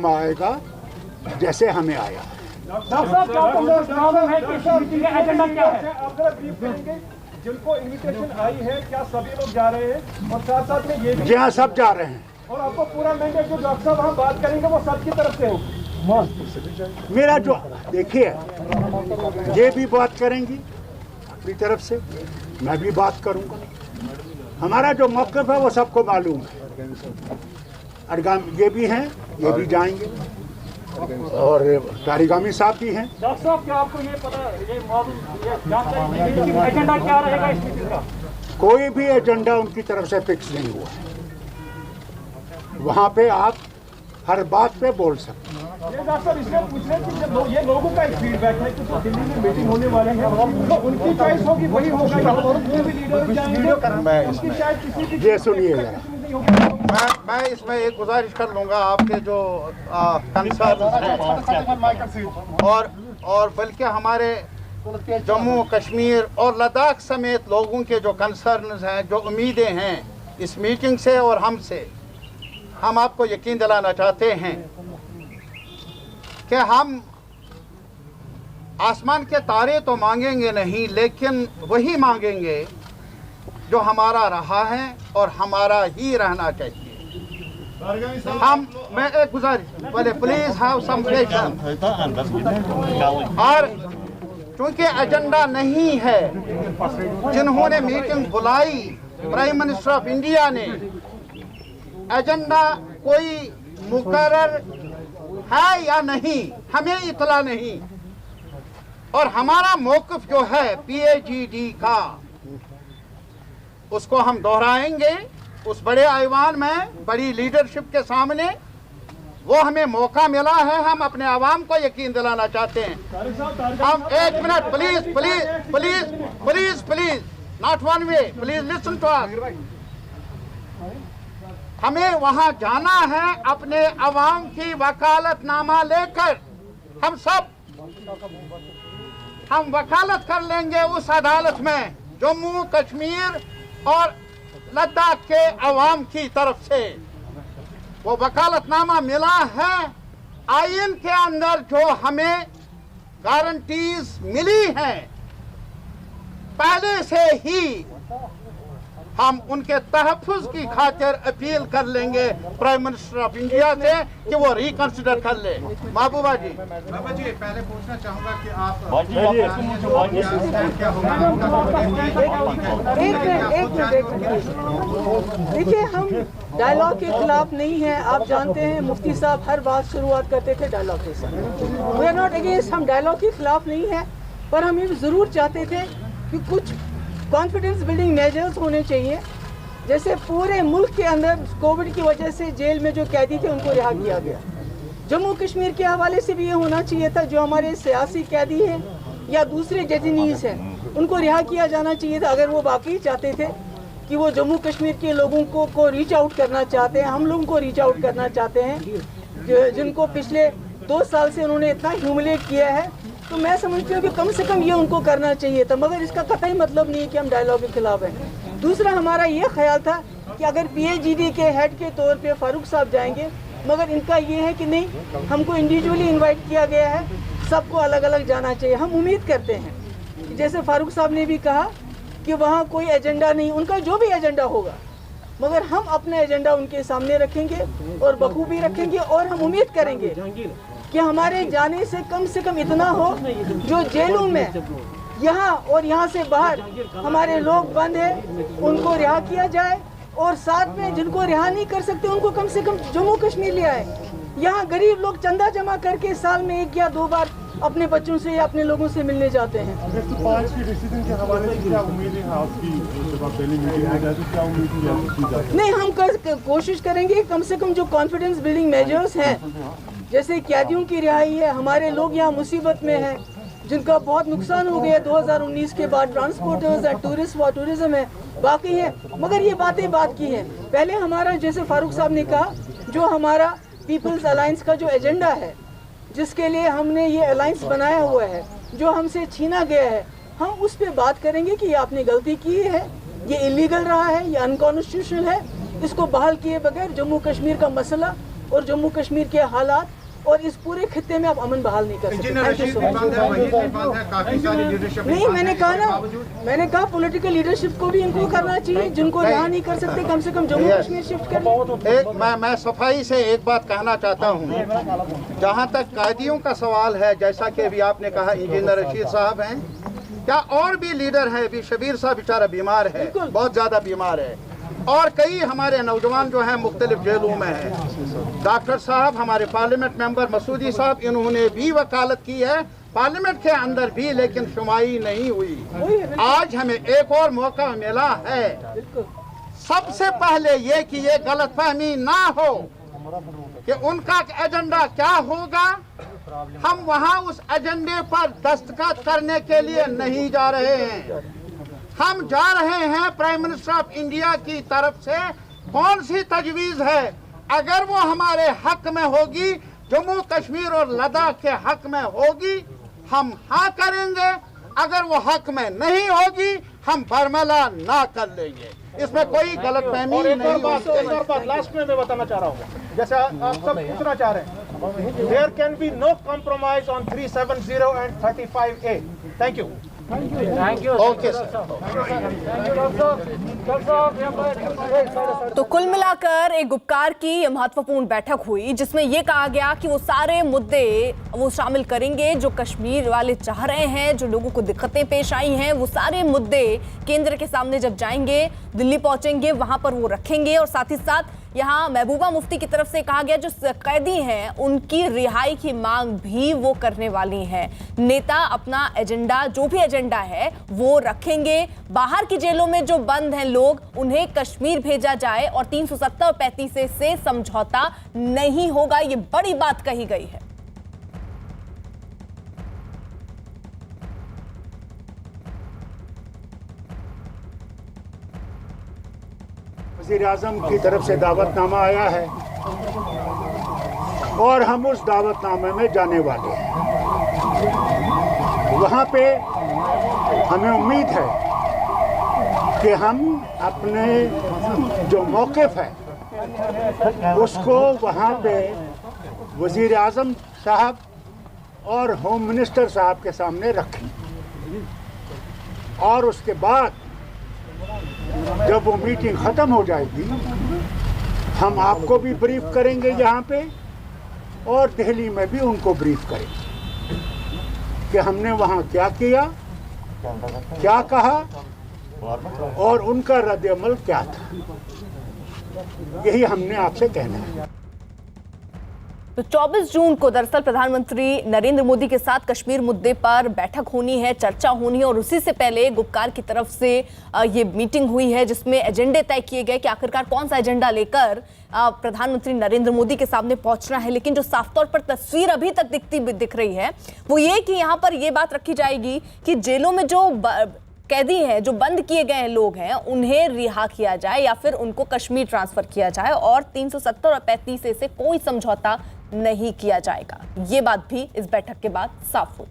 आएगा जैसे हमें आया। जिनको इन्विटेशन आई है क्या सभी लोग जा रहे हैं और साथ साथ में ये भी जी हाँ, सब जा रहे हैं और आपको पूरा मैंडेट जो डॉक्टर साहब हम बात करेंगे वो सबकी तरफ से होगी। मेरा जो देखिए ये भी बात करेंगी अपनी तरफ से, मैं भी बात करूंगा। हमारा जो मौक़िफ़ है वो सबको मालूम है। ये भी हैं, ये भी जाएंगे और तारिगामी साहब भी हैं। डॉक्टर साहब क्या आपको ये पता ये जानकारी एजेंडा क्या रहेगा इस मीटिंग का? कोई भी एजेंडा उनकी तरफ से फिक्स नहीं हुआ। वहाँ पे आप हर बात पे बोल सकते हैं। ये डॉक्टर साहब इसलिए पूछ रहे हैं कि ये लोगों का एक फीडबैक है कि जो दिल्ली में मीटिंग होने वाले हैं तो उनकी चॉइस होगी वही होगा या और कोई भी लीडर जाएंगे उनकी चॉइस किसी भी। ये सुनिए जरा, मैं इसमें एक गुजारिश कर लूँगा आपके जो कंसर्न हैं और बल्कि हमारे जम्मू कश्मीर और लद्दाख समेत लोगों के जो कंसर्न हैं, जो उम्मीदें हैं इस मीटिंग से और हमसे, हम आपको यकीन दिलाना चाहते हैं कि हम आसमान के तारे तो मांगेंगे नहीं, लेकिन वही मांगेंगे जो हमारा रहा है और हमारा ही रहना चाहिए। मैं एक गुजारिश पहले प्लीज हैव सम पेशेंस। और चूंकि एजेंडा नहीं है, जिन्होंने मीटिंग बुलाई प्राइम मिनिस्टर ऑफ इंडिया ने, एजेंडा कोई मुकर्रर है या नहीं हमें इतला नहीं। और हमारा मौक़िफ़ जो है PAGD का, उसको हम दोहराएंगे उस बड़े ऐवान में, बड़ी लीडरशिप के सामने। वो हमें मौका मिला है, हम अपने आवाम को यकीन दिलाना चाहते हैं। हम एक minute please please please please please not one way, please listen to us. हमें वहां जाना है अपने अवाम की वकालतनामा लेकर। हम वकालत कर लेंगे उस अदालत में जम्मू कश्मीर और लद्दाख के अवाम की तरफ से। वो वकालतनामा मिला है आईन के अंदर, जो हमें गारंटीज मिली हैं पहले से ही। हम उनके तहफ़्फ़ुज़ की खातिर अपील कर लेंगे प्राइम मिनिस्टर ऑफ इंडिया से कि वो रिकंसिडर कर ले। महबूबा जी, पहले पूछना चाहूँगा कि आप देखिए, हम डायलॉग के खिलाफ नहीं हैं। आप जानते हैं मुफ्ती साहब हर बात शुरुआत करते थे डायलॉग के साथ। वी आर नॉट अगेंस्ट, हम डायलॉग के खिलाफ नहीं हैं, पर हम ये ज़रूर चाहते थे कि कुछ कॉन्फिडेंस बिल्डिंग मेजर्स होने चाहिए। जैसे पूरे मुल्क के अंदर कोविड की वजह से जेल में जो कैदी थे उनको रिहा किया गया। जम्मू कश्मीर के हवाले से भी ये होना चाहिए था, जो हमारे सियासी कैदी हैं या दूसरे डेटेनीज हैं उनको रिहा किया जाना चाहिए था। अगर वो वाकई चाहते थे कि वो जम्मू कश्मीर के लोगों को रीच आउट करना चाहते हैं, हम लोगों को रीच आउट करना चाहते हैं, जिनको पिछले 2 साल से उन्होंने इतना ह्यूमिलेट किया है, तो मैं समझती हूँ कि कम से कम ये उनको करना चाहिए था। मगर इसका कतई मतलब नहीं है कि हम डायलॉग के खिलाफ हैं। दूसरा, हमारा ये ख्याल था कि अगर PAGD के हेड के तौर पे फारूक साहब जाएंगे, मगर इनका ये है कि नहीं, हमको इंडिविजुअली इनवाइट किया गया है, सबको अलग अलग जाना चाहिए। हम उम्मीद करते हैं जैसे फारूक साहब ने भी कहा कि वहाँ कोई एजेंडा नहीं, उनका जो भी एजेंडा होगा, मगर हम अपना एजेंडा उनके सामने रखेंगे और बखूबी रखेंगे। और हम उम्मीद करेंगे कि हमारे जाने से कम इतना हो, जो जेलों में यहाँ और यहाँ से बाहर हमारे लोग बंद हैं उनको रिहा किया जाए, और साथ में जिनको रिहा नहीं कर सकते उनको कम से कम जम्मू कश्मीर ले आए। यहाँ गरीब लोग चंदा जमा करके साल में 1 या 2 बार अपने बच्चों से या अपने लोगों से मिलने जाते हैं। नहीं, हम कोशिश करेंगे कम से कम जो कॉन्फिडेंस बिल्डिंग मेजर्स हैं, जैसे कैदियों की रिहाई है, हमारे लोग यहाँ मुसीबत में हैं जिनका बहुत नुकसान हो गया 2019 के बाद, ट्रांसपोर्टर्स है, टूरिज्म है, बाकी है। मगर ये बातें बात की हैं। पहले हमारा, जैसे फारूक साहब ने कहा, जो हमारा पीपल्स अलायंस का जो एजेंडा है, जिसके लिए हमने ये अलायंस बनाया हुआ है, जो हमसे छीना गया है, हम उस पर बात करेंगे कि ये आपने गलती की है, ये इलीगल रहा है, ये अनकॉन्स्टिट्यूशनल है, इसको बहाल किए बगैर जम्मू कश्मीर का मसला और जम्मू कश्मीर के हालात और इस पूरे खित्ते में आप अमन बहाल नहीं कर सकते। Engineer Thank you Rashid so भी much. बंद है, वहीद भी बंद है, काफी सारी लीडरशिप नहीं, मैंने कहा पॉलिटिकल लीडरशिप को भी इनको करना चाहिए, जिनको रिहा नहीं कर सकते कम से कम जम्मू कश्मीर शिफ्ट कर। एक मैं सफाई से एक बात कहना चाहता हूँ, जहाँ तक कैदियों का सवाल है, जैसा कि अभी आपने कहा इंजीनियर रशीद साहब हैं, क्या और भी लीडर है? अभी शबीर साहब बेचारा बीमार है, बहुत ज़्यादा बीमार है, और कई हमारे नौजवान जो हैं मुख्तलिफ जेलों में हैं। डॉक्टर साहब, हमारे पार्लियामेंट मेंबर मसूदी साहब, इन्होंने भी वकालत की है पार्लियामेंट के अंदर भी, लेकिन सुनवाई नहीं हुई। आज हमें एक और मौका मिला है। सबसे पहले ये कि ये गलतफहमी ना हो कि उनका एजेंडा क्या होगा। हम वहाँ उस एजेंडे पर दस्तखत करने के लिए नहीं जा रहे हैं, हम जा रहे हैं प्राइम मिनिस्टर ऑफ इंडिया की तरफ से कौन सी तजवीज़ है, अगर वो हमारे हक में होगी, जम्मू कश्मीर और लद्दाख के हक में होगी, हम हाँ करेंगे। अगर वो हक में नहीं होगी, हम बरमला ना कर लेंगे। इसमें कोई गलतफहमी नहीं होगी। एक और बात लास्ट में मैं बताना चाह रहा हूँ, जैसे आप सब पूछना चाह रहे हैं, there can be no compromise on 370 and 35A। Thank you. Okay sir. तो कुल मिलाकर एक गुपकार की ये महत्वपूर्ण बैठक हुई, जिसमें ये कहा गया कि वो सारे मुद्दे वो शामिल करेंगे जो कश्मीर वाले चाह रहे हैं, जो लोगों को दिक्कतें पेश आई हैं, वो सारे मुद्दे केंद्र के सामने जब जाएंगे, दिल्ली पहुंचेंगे, वहां पर वो रखेंगे। और साथ ही साथ यहाँ महबूबा मुफ्ती की तरफ से कहा गया जो कैदी हैं उनकी रिहाई की मांग भी वो करने वाली हैं। नेता अपना एजेंडा, जो भी एजेंडा है वो रखेंगे। बाहर की जेलों में जो बंद हैं लोग, उन्हें कश्मीर भेजा जाए और 370 और 35A से समझौता नहीं होगा, ये बड़ी बात कही गई है। वज़ीर आज़म की तरफ से दावतनामा आया है और हम उस दावतनामे में जाने वाले हैं। वहाँ पे हमें उम्मीद है कि हम अपने जो मौक़िफ़ है उसको वहाँ पे वज़ीर आज़म साहब और होम मिनिस्टर साहब के सामने रखें, और उसके बाद जब वो मीटिंग ख़त्म हो जाएगी हम आपको भी ब्रीफ करेंगे यहाँ पे, और दिल्ली में भी उनको ब्रीफ करेंगे कि हमने वहाँ क्या किया, क्या कहा और उनका रद्द-ए-अमल क्या था। यही हमने आपसे कहना है। तो 24 जून को दरअसल प्रधानमंत्री नरेंद्र मोदी के साथ कश्मीर मुद्दे पर बैठक होनी है, चर्चा होनी है, और उसी से पहले गुपकार की तरफ से ये मीटिंग हुई है जिसमें एजेंडे तय किए गए कि आखिरकार कौन सा एजेंडा लेकर प्रधानमंत्री नरेंद्र मोदी के सामने पहुंचना है। लेकिन जो साफ तौर पर तस्वीर अभी तक दिख रही है वो ये कि यहाँ पर ये बात रखी जाएगी कि जेलों में जो कैदी हैं, जो बंद किए गए लोग हैं, उन्हें रिहा किया जाए या फिर उनको कश्मीर ट्रांसफर किया जाए, और 370 और 35A से कोई समझौता नहीं किया जाएगा। ये बात भी इस बैठक के बाद साफ हुई।